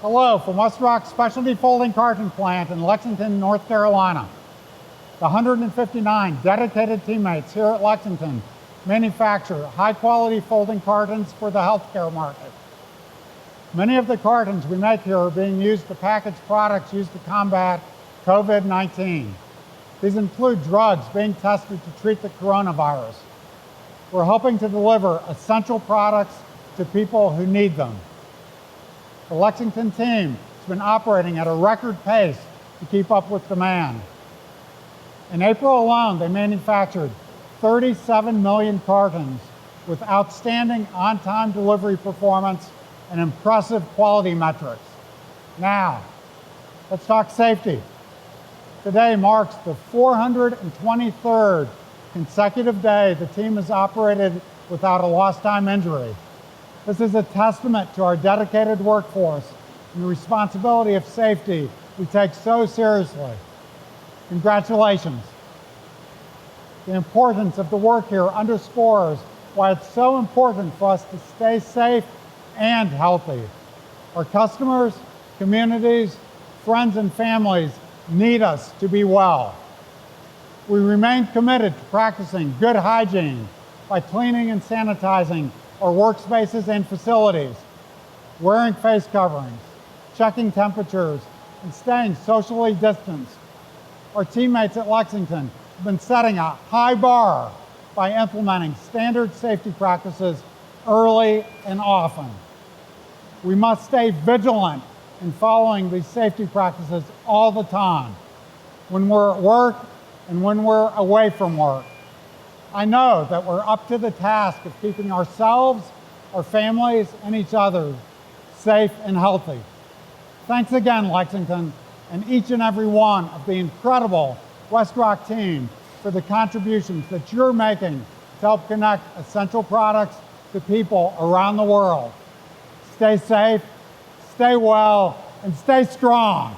Hello from WestRock Specialty Folding Carton Plant in Lexington, North Carolina. The 159 dedicated teammates here at Lexington manufacture high-quality folding cartons for the healthcare market. Many of the cartons we make here are being used to package products used to combat COVID-19. These include drugs being tested to treat the coronavirus. We're hoping to deliver essential products to people who need them. The Lexington team has been operating at a record pace to keep up with demand. In April alone, they manufactured 37 million cartons with outstanding on-time delivery performance and impressive quality metrics. Now, let's talk safety. Today marks the 423rd consecutive day the team has operated without a lost time injury. This is a testament to our dedicated workforce and the responsibility of safety we take so seriously. Congratulations. The importance of the work here underscores why it's so important for us to stay safe and healthy. Our customers, communities, friends, and families need us to be well. We remain committed to practicing good hygiene by cleaning and sanitizing our workspaces and facilities, wearing face coverings, checking temperatures, and staying socially distanced. Our teammates at Lexington have been setting a high bar by implementing standard safety practices early and often. We must stay vigilant in following these safety practices all the time, when we're at work and when we're away from work. I know that we're up to the task of keeping ourselves, our families, and each other safe and healthy. Thanks again, Lexington, and each and every one of the incredible WestRock team for the contributions that you're making to help connect essential products to people around the world. Stay safe, stay well, and stay strong.